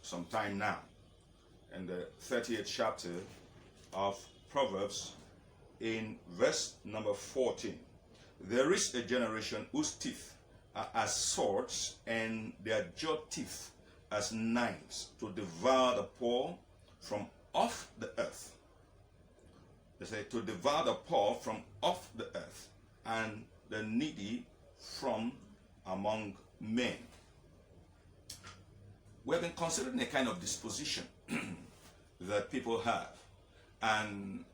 some time now, in the 30th chapter of Proverbs, in verse number 14. There is a generation whose teeth are as swords, and their jaw teeth as knives, to devour the poor from off the earth. They say, to devour the poor from off the earth, and the needy from among men. We have been considering a kind of disposition that people have. And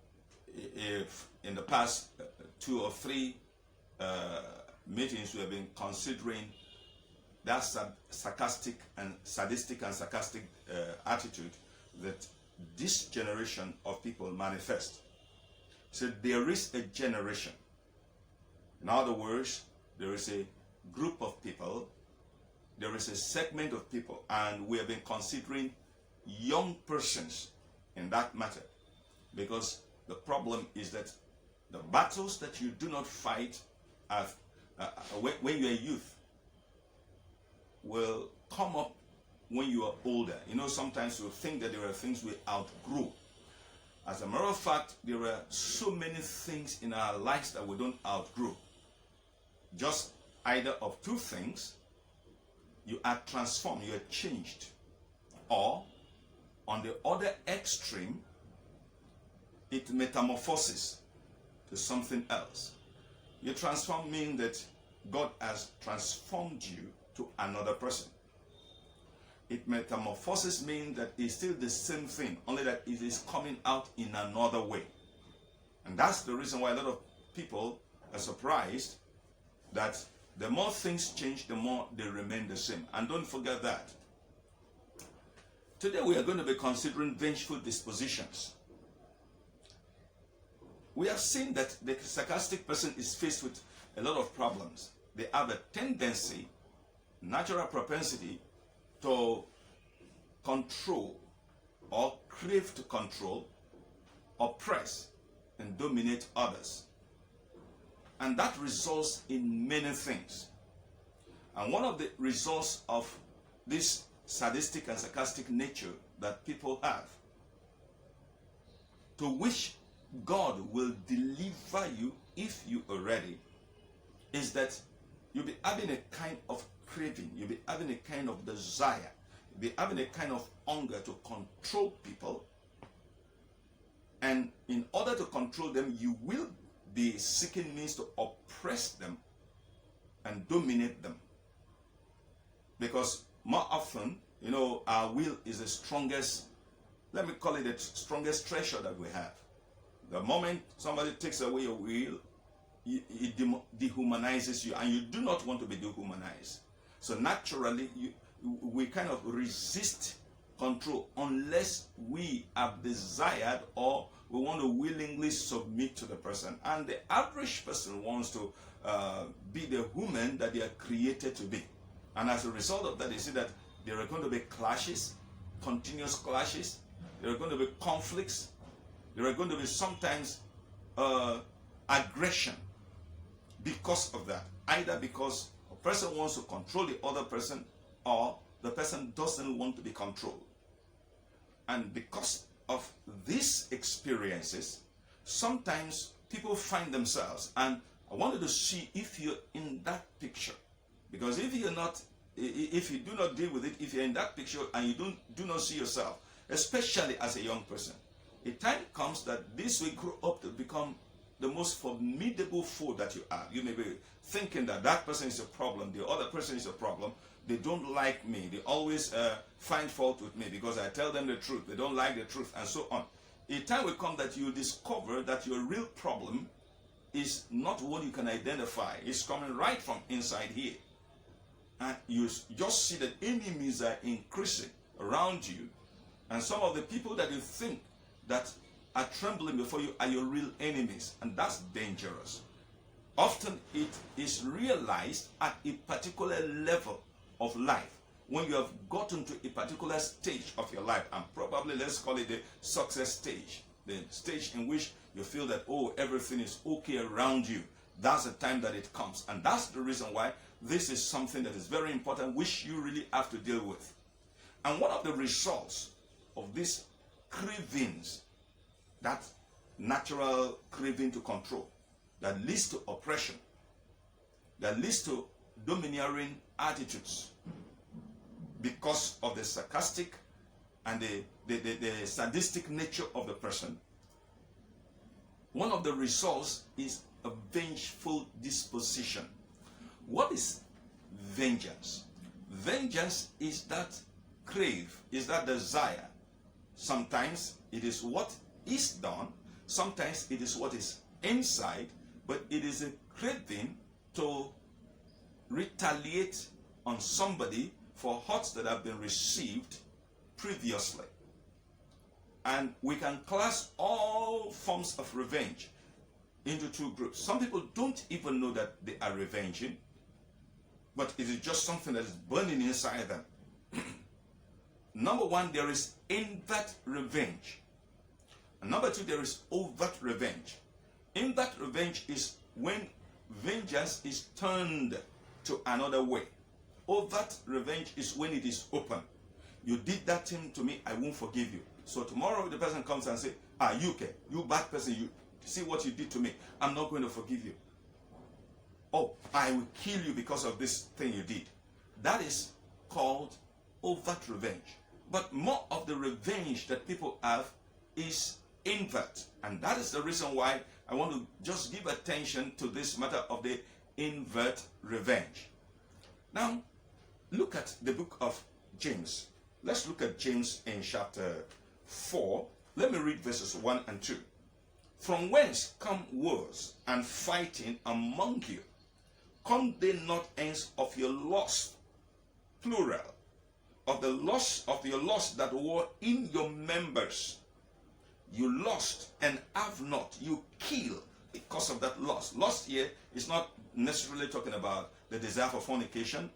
if in the past 2 or 3 meetings we have been considering that sarcastic and sadistic and sarcastic attitude that this generation of people manifest. So there is a generation. In other words, there is a group of people, there is a segment of people, and we have been considering young persons in that matter. Because the problem is that the battles that you do not fight when you are youth will come up when you are older. You know, sometimes you think that there are things we outgrow. As a matter of fact, there are so many things in our lives that we don't outgrow. Just either of 2 things: you are transformed, you are changed, or on the other extreme, it metamorphoses to something else. You transform means that God has transformed you to another person. It metamorphoses means that it's still the same thing, only that it is coming out in another way. And that's the reason why a lot of people are surprised that the more things change, the more they remain the same. And don't forget that. Today we are going to be considering vengeful dispositions. We have seen that the sarcastic person is faced with a lot of problems. They have a tendency, natural propensity, to control or crave to control, oppress, and dominate others. And that results in many things. And one of the results of this sadistic and sarcastic nature that people have, to which God will deliver you if you are ready, is that you'll be having a kind of craving, you'll be having a kind of desire, you'll be having a kind of hunger to control people. And in order to control them, you will be seeking means to oppress them and dominate them. Because more often, you know, our will is the strongest, let me call it the strongest treasure that we have. The moment somebody takes away your will, it dehumanizes you, and you do not want to be dehumanized. So naturally, we kind of resist control unless we have desired or we want to willingly submit to the person. And the average person wants to be the human that they are created to be. And as a result of that, you see that there are going to be clashes, continuous clashes. There are going to be conflicts. There are going to be sometimes aggression because of that. Either because a person wants to control the other person, or the person doesn't want to be controlled. And because of these experiences, sometimes people find themselves, and I wanted to see if you're in that picture. Because if you're not, if you do not deal with it, if you're in that picture and you do not see yourself, especially as a young person, a time comes that this will grow up to become the most formidable foe that you have. You may be thinking that that person is a problem, the other person is a problem, they don't like me, they always find fault with me because I tell them the truth, they don't like the truth, and so on. A time will come that you discover that your real problem is not what you can identify. It's coming right from inside here. And you just see that enemies are increasing around you. And some of the people that you think that are trembling before you are your real enemies. And that's dangerous. Often it is realized at a particular level of life. When you have gotten to a particular stage of your life, and probably let's call it the success stage, the stage in which you feel that, oh, everything is okay around you. That's the time that it comes. And that's the reason why this is something that is very important, which you really have to deal with. And one of the results of these cravings, that natural craving to control, that leads to oppression, that leads to domineering attitudes because of the sarcastic and the sadistic nature of the person. One of the results is a vengeful disposition. What is vengeance? Vengeance is that crave, is that desire. Sometimes it is what is done, sometimes it is what is inside, but it is a craving to retaliate on somebody for hurts that have been received previously. And we can class all forms of revenge into two groups. Some people don't even know that they are revenging, but it is just something that is burning inside them. Number one, there is invert revenge. And number two, there is overt revenge. Invert revenge is when vengeance is turned to another way. Overt revenge is when it is open. You did that thing to me, I won't forgive you. So tomorrow the person comes and say, you bad person, you see what you did to me, I'm not going to forgive you. Oh, I will kill you because of this thing you did. That is called overt revenge. But more of the revenge that people have is invert. And that is the reason why I want to just give attention to this matter of the invert revenge. Now, look at the book of James. Let's look at James in chapter 4. Let me read verses 1 and 2. From whence come wars and fighting among you? Come they not hence of your lust, plural, of the lust of your lust that were in your members? You lost and have not, you kill because of that lust. Lust here is not necessarily talking about the desire for fornication,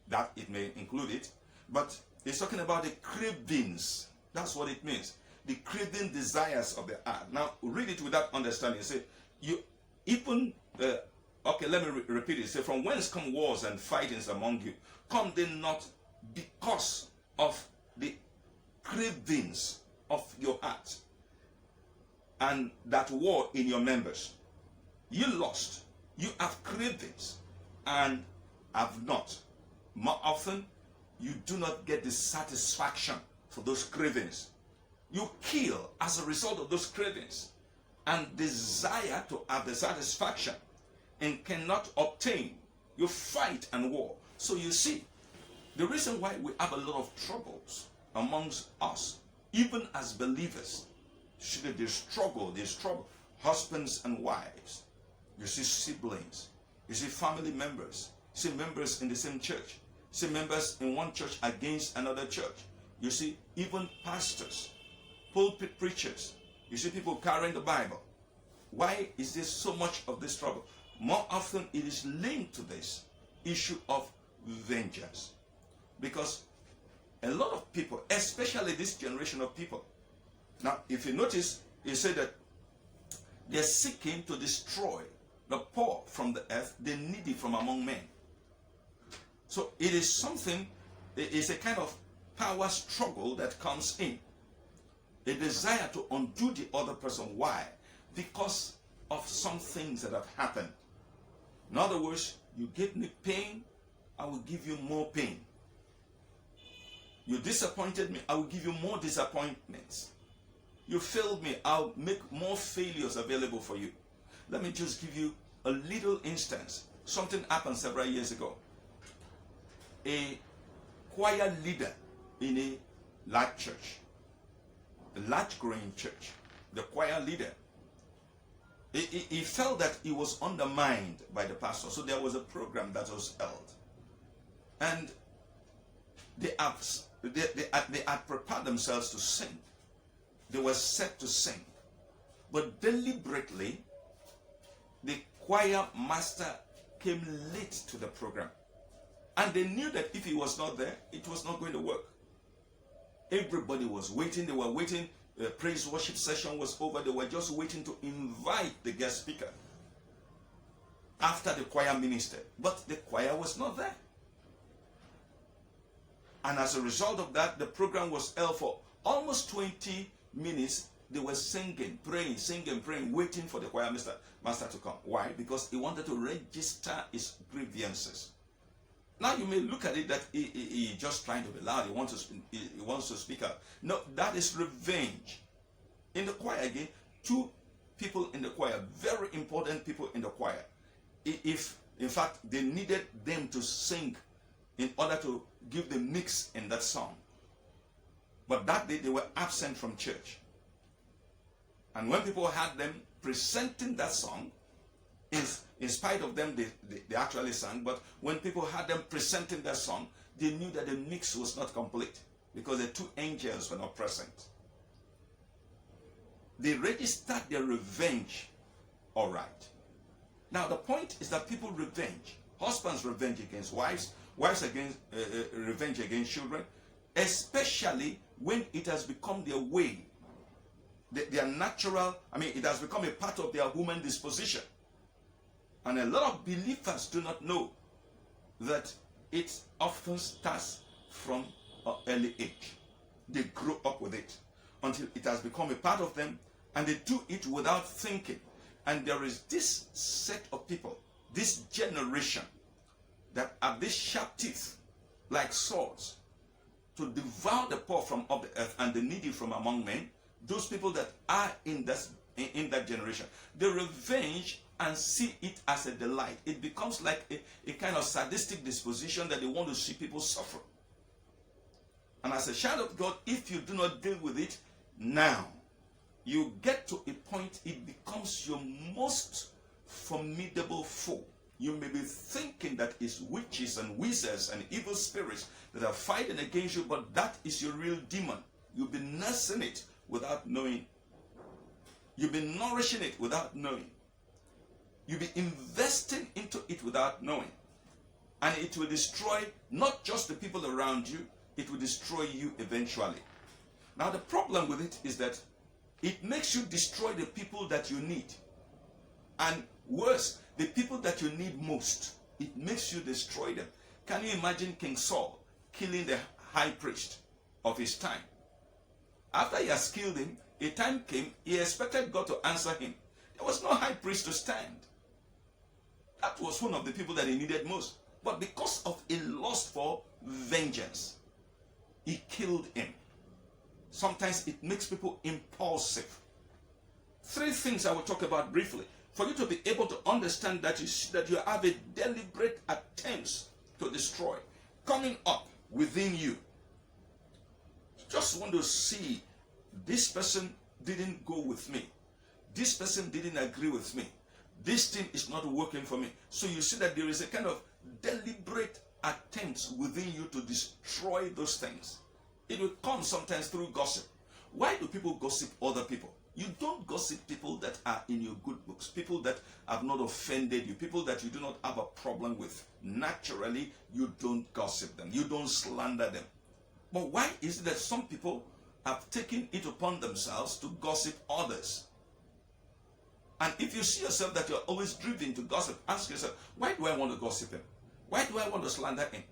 that it may include it, but it's talking about the cravings. That's what it means. The craving desires of the heart. Now, read it with that understanding. Say, you even, okay, let me repeat it. Say, from whence come wars and fightings among you? Come they not because of the cravings of your heart and that war in your members? You lost. You have cravings and have not. More often, you do not get the satisfaction for those cravings. You kill as a result of those cravings and desire to have the satisfaction and cannot obtain. You fight and war. So you see, the reason why we have a lot of troubles amongst us, even as believers, they struggle, husbands and wives. You see siblings, you see family members, you see members in the same church, you see members in one church against another church. You see even pastors, pulpit preachers. You see people carrying the Bible. Why is there so much of this trouble? More often it is linked to this issue of vengeance. Because a lot of people, especially this generation of people, now if you notice, you say that they're seeking to destroy the poor from the earth, the needy from among men. So it is something, it is a kind of power struggle that comes in. A desire to undo the other person. Why? Because of some things that have happened. In other words, you gave me pain, I will give you more pain. You disappointed me, I will give you more disappointments. You failed me, I'll make more failures available for you. Let me just give you a little instance. Something happened several years ago. A choir leader in a large church, a large growing church, the choir leader, he felt that he was undermined by the pastor. So there was a program that was held. And they had prepared themselves to sing. They were set to sing. But deliberately, the choir master came late to the program. And they knew that if he was not there, it was not going to work. Everybody was waiting. They were waiting. The praise worship session was over. They were just waiting to invite the guest speaker after the choir ministered. But the choir was not there. And as a result of that, the program was held for almost 20 minutes. They were singing, praying, waiting for the choir master to come. Why? Because he wanted to register his grievances. Now you may look at it that he just trying to be loud. He wants to speak up. No, that is revenge. In the choir again, two people in the choir, very important people in the choir. If in fact they needed them to sing in order to give the mix in that song. But that day they were absent from church. And when people had them presenting that song, in spite of them, they actually sang, but when people had them presenting that song, they knew that the mix was not complete because the two angels were not present. They registered their revenge all right. Now the point is that people revenge. Husbands revenge against wives, wives against revenge against children, especially when it has become their way. Their natural, it has become a part of their human disposition. And a lot of believers do not know that it often starts from an early age. They grow up with it until it has become a part of them, and they do it without thinking. And there is this set of people, this generation, that have these sharp teeth like swords to devour the poor from off the earth and the needy from among men. Those people that are in that generation, they revenge and see it as a delight. It becomes like a kind of sadistic disposition that they want to see people suffer. And as a child of God, if you do not deal with it now, you get to a point it becomes your most formidable foe. You may be thinking that it's witches and wizards and evil spirits that are fighting against you, but that is your real demon. You've been nursing it without knowing. You've been nourishing it without knowing. You'll be investing into it without knowing. And it will destroy not just the people around you, it will destroy you eventually. Now the problem with it is that it makes you destroy the people that you need. And worse, the people that you need most, it makes you destroy them. Can you imagine King Saul killing the high priest of his time? After he has killed him, a time came, he expected God to answer him. There was no high priest to stand. That was one of the people that he needed most. But because of a lust for vengeance, he killed him. Sometimes it makes people impulsive. 3 things I will talk about briefly. For you to be able to understand that you have a deliberate attempt to destroy coming up within you. You just want to see, this person didn't go with me. This person didn't agree with me. This thing is not working for me. So you see that there is a kind of deliberate attempt within you to destroy those things. It will come sometimes through gossip. Why do people gossip other people? You don't gossip people that are in your good books, people that have not offended you, people that you do not have a problem with. Naturally, you don't gossip them. You don't slander them. But why is it that some people have taken it upon themselves to gossip others? And if you see yourself that you're always driven to gossip, ask yourself, why do I want to gossip him? Why do I want to slander him?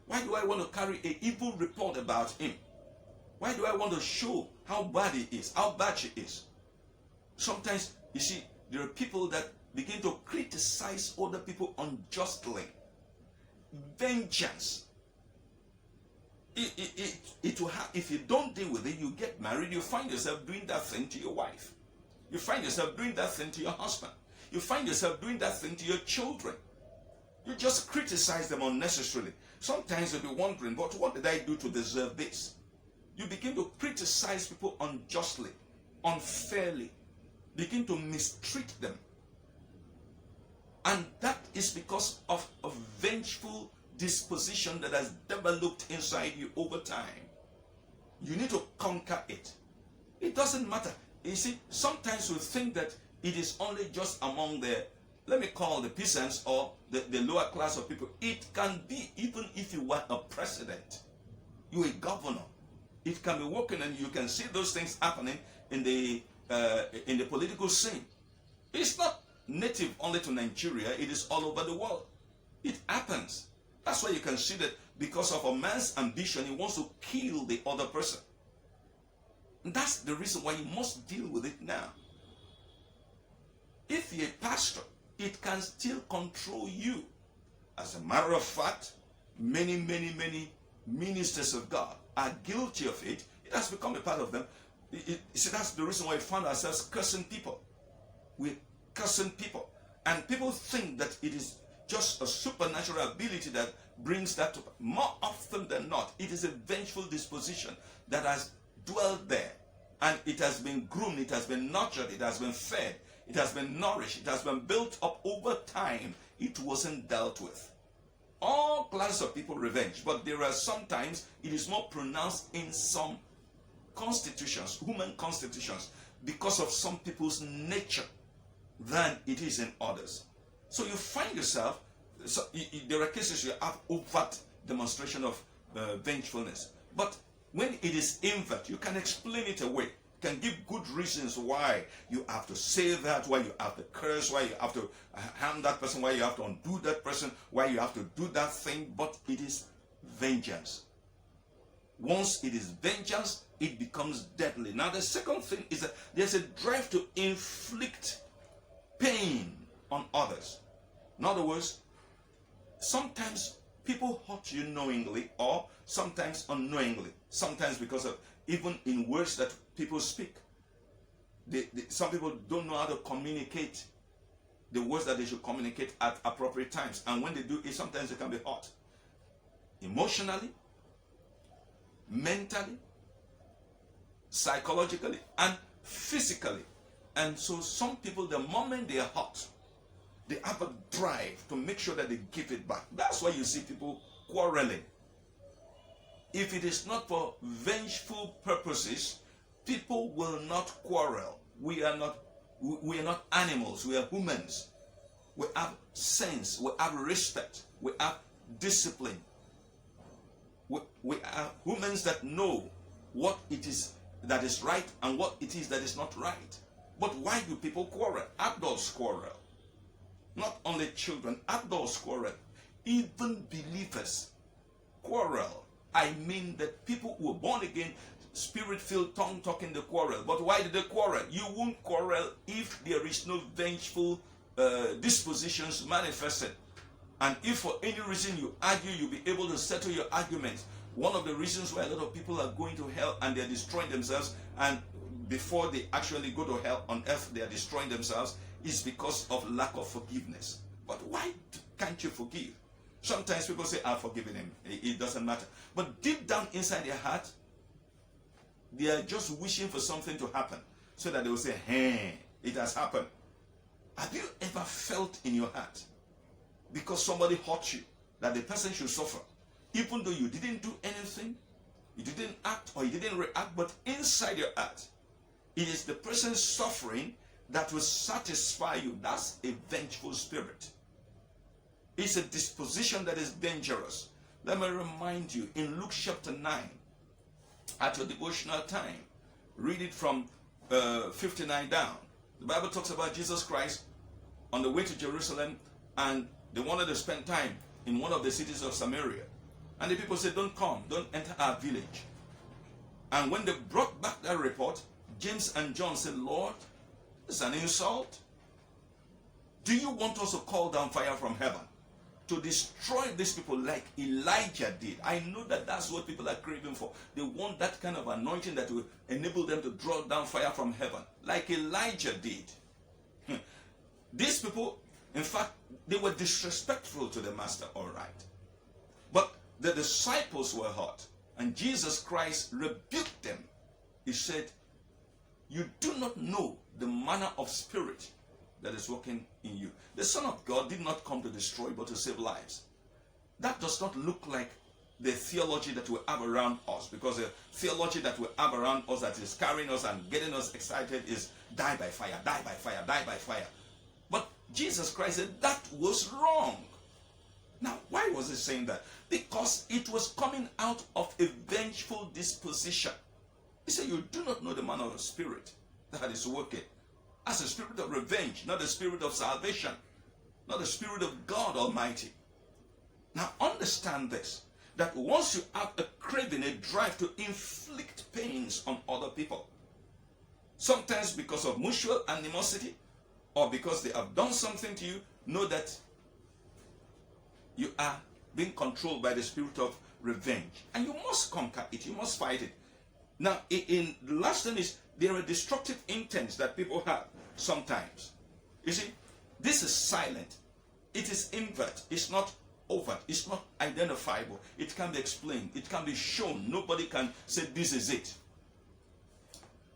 Why do I want to carry an evil report about him? Why do I want to show how bad he is, how bad she is? Sometimes, you see, there are people that begin to criticize other people unjustly. Vengeance. It will have, if you don't deal with it, you get married, you find yourself doing that thing to your wife. You find yourself doing that thing to your husband. You find yourself doing that thing to your children. You just criticize them unnecessarily. Sometimes you'll be wondering, but what did I do to deserve this? You begin to criticize people unjustly, unfairly. Begin to mistreat them. And that is because of a vengeful disposition that has developed inside you over time. You need to conquer it. It doesn't matter. You see, sometimes we think that it is only just among the, let me call the peasants or the lower class of people. It can be even if you were a president, you're a governor. It can be working, and you can see those things happening in the political scene. It's not native only to Nigeria, it is all over the world. It happens. That's why you can see that because of a man's ambition, he wants to kill the other person. And that's the reason why you must deal with it now. If you're a pastor, it can still control you. As a matter of fact, many ministers of God are guilty of it. It has become a part of them. See, that's the reason why we find ourselves cursing people. We're cursing people. And people think that it is just a supernatural ability that brings that to. More often than not, it is a vengeful disposition that has dwelt there. And it has been groomed, it has been nurtured, it has been fed, it has been nourished, it has been built up over time. It wasn't dealt with. All classes of people revenge, but there are sometimes it is more pronounced in some constitutions, human constitutions, because of some people's nature than it is in others. So you find yourself, there are cases you have overt demonstration of vengefulness, but when it is invert, you can explain it away. You can give good reasons why you have to say that, why you have to curse, why you have to harm that person, why you have to undo that person, why you have to do that thing, but it is vengeance. Once it is vengeance, it becomes deadly. Now the second thing is that there's a drive to inflict pain on others. In other words, sometimes people hurt you knowingly or sometimes unknowingly. Sometimes because of even in words that people speak. Some people don't know how to communicate the words that they should communicate at appropriate times. And when they do it, sometimes they can be hurt. Emotionally, mentally, psychologically, and physically. And so some people, the moment they are hurt, they have a drive to make sure that they give it back. That's why you see people quarreling. If it is not for vengeful purposes, people will not quarrel. We are not animals. We are humans. We have sense. We have respect. We have discipline. We are humans that know what it is that is right and what it is that is not right. But why do people quarrel? Adults quarrel. Not only children, adults quarrel. Even believers quarrel. I mean that people who are born again, spirit-filled, tongue-talking, they quarrel. But why did they quarrel? You won't quarrel if there is no vengeful dispositions manifested. And if for any reason you argue, you'll be able to settle your arguments. One of the reasons why a lot of people are going to hell and they're destroying themselves, and before they actually go to hell on earth, they are destroying themselves, is because of lack of forgiveness. But why can't you forgive? Sometimes people say, I've forgiven him. It doesn't matter. But deep down inside their heart, they are just wishing for something to happen so that they will say, hey, it has happened. Have you ever felt in your heart, because somebody hurt you, that the person should suffer, even though you didn't do anything, you didn't act or you didn't react, but inside your heart, it is the person's suffering that will satisfy you? That's a vengeful spirit. It's a disposition that is dangerous. Let me remind you, in Luke chapter 9, at your devotional time, read it from 59 down. The Bible talks about Jesus Christ on the way to Jerusalem, and they wanted to spend time in one of the cities of Samaria. And the people said, don't come, don't enter our village. And when they brought back that report, James and John said, Lord, it's an insult. Do you want us to call down fire from heaven to destroy these people like Elijah did? I know that that's what people are craving for. They want that kind of anointing that will enable them to draw down fire from heaven, like Elijah did. These people, in fact, they were disrespectful to the master, all right. But the disciples were hurt, and Jesus Christ rebuked them. He said, you do not know the manner of spirit that is working in you. The Son of God did not come to destroy, but to save lives. That does not look like the theology that we have around us, because the theology that we have around us that is carrying us and getting us excited is die by fire, die by fire, die by fire. But Jesus Christ said that was wrong. Now, why was he saying that? Because it was coming out of a vengeful disposition. He said, you do not know the manner of the spirit that is working. As a spirit of revenge, not a spirit of salvation, not the spirit of God Almighty. Now understand this. that once you have a craving, a drive to inflict pains on other people, sometimes because of mutual animosity or because they have done something to you, know that you are being controlled by the spirit of revenge. And you must conquer it. You must fight it. Now, in the last thing is, there are destructive intents that people have sometimes. You see, this is silent. It is invert. It's not overt. It's not identifiable. It can be explained. It can be shown. Nobody can say this is it.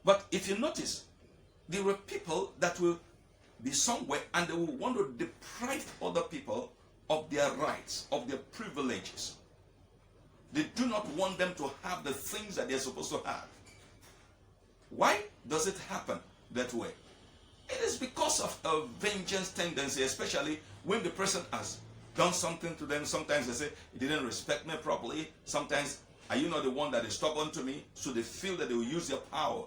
But if you notice, there were people that will be somewhere and they will want to deprive other people of their rights, of their privileges. They do not want them to have the things that they're supposed to have. Why does it happen that way? It is because of a vengeance tendency, especially when the person has done something to them. Sometimes they say, he didn't respect me properly. Sometimes, are you not the one that is stubborn to me? So they feel that they will use their power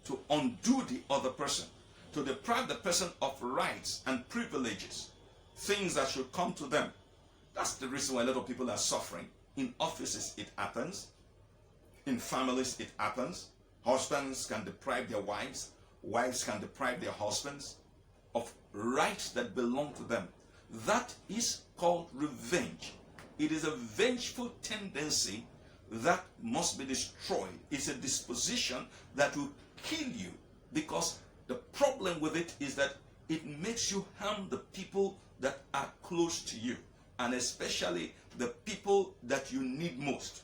to undo the other person, to deprive the person of rights and privileges, things that should come to them. That's the reason why a lot of people are suffering. In offices, it happens. In families, it happens. Husbands can deprive their wives. Wives can deprive their husbands of rights that belong to them. That is called revenge. It is a vengeful tendency that must be destroyed. It's a disposition that will kill you, because the problem with it is that it makes you harm the people that are close to you, and especially the people that you need most.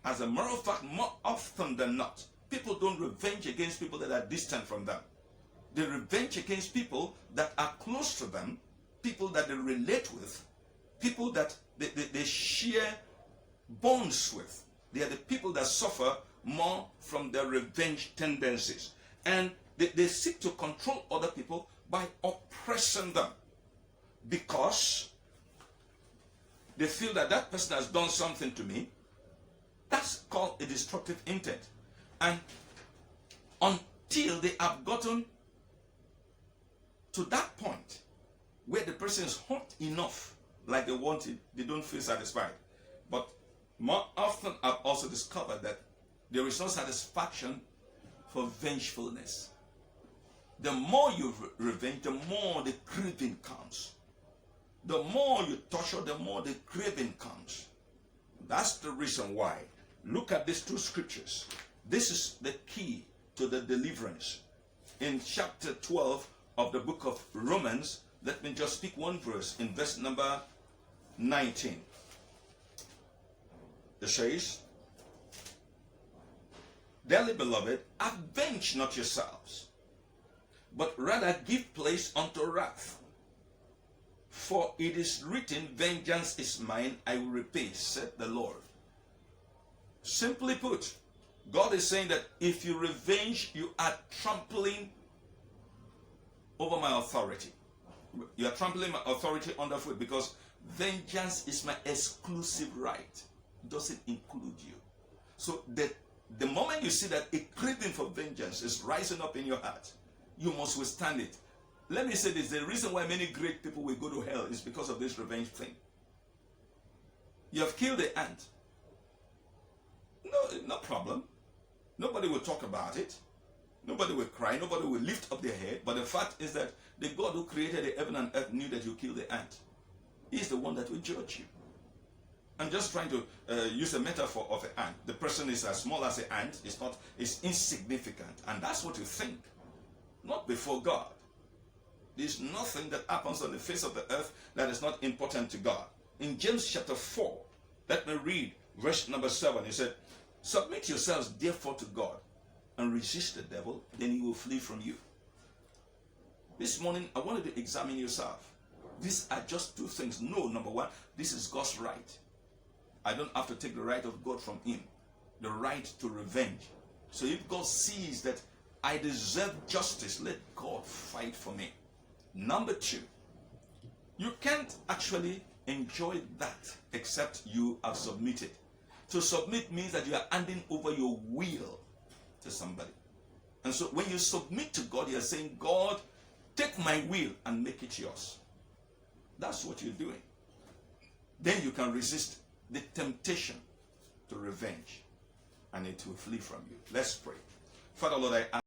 As a matter of fact, more often than not, people don't revenge against people that are distant from them. They revenge against people that are close to them, people that they relate with, people that they share bonds with. They are the people that suffer more from their revenge tendencies. And they seek to control other people by oppressing them, because they feel that that person has done something to me. That's called a destructive intent. And until they have gotten to that point where the person is hot enough, like they want it, they don't feel satisfied. But more often, I've also discovered that there is no satisfaction for vengefulness. The more you revenge, the more the craving comes. The more you torture, the more the craving comes. That's the reason why. Look at these two scriptures. This is the key to the deliverance. In chapter 12 of the book of Romans, let me just pick one verse in verse number 19. It says, "Dearly beloved, avenge not yourselves, but rather give place unto wrath. For it is written, vengeance is mine, I will repay, said the Lord." Simply put, God is saying that if you revenge, you are trampling over my authority. You are trampling my authority underfoot, because vengeance is my exclusive right. It doesn't include you. So the moment you see that a craving for vengeance is rising up in your heart, you must withstand it. Let me say this, the reason why many great people will go to hell is because of this revenge thing. You have killed the ant. No problem. Nobody will talk about it. Nobody will cry. Nobody will lift up their head. But the fact is that the God who created the heaven and earth knew that you killed the ant. He's the one that will judge you. I'm just trying to use a metaphor of an ant. The person is as small as an ant. It's insignificant. And that's what you think. Not before God. There's nothing that happens on the face of the earth that is not important to God. In James chapter 4, let me read verse number 7. He said, "Submit yourselves therefore to God, and resist the devil, then he will flee from you." This morning, I wanted to examine yourself. These are just two things. No, number one, this is God's right. I don't have to take the right of God from him. The right to revenge. So if God sees that I deserve justice, let God fight for me. Number two, you can't actually enjoy that except you have submitted. To submit means that you are handing over your will to somebody. And so when you submit to God, you are saying, God, take my will and make it yours. That's what you're doing. Then you can resist the temptation to revenge, and it will flee from you. Let's pray. Father, Lord, I ask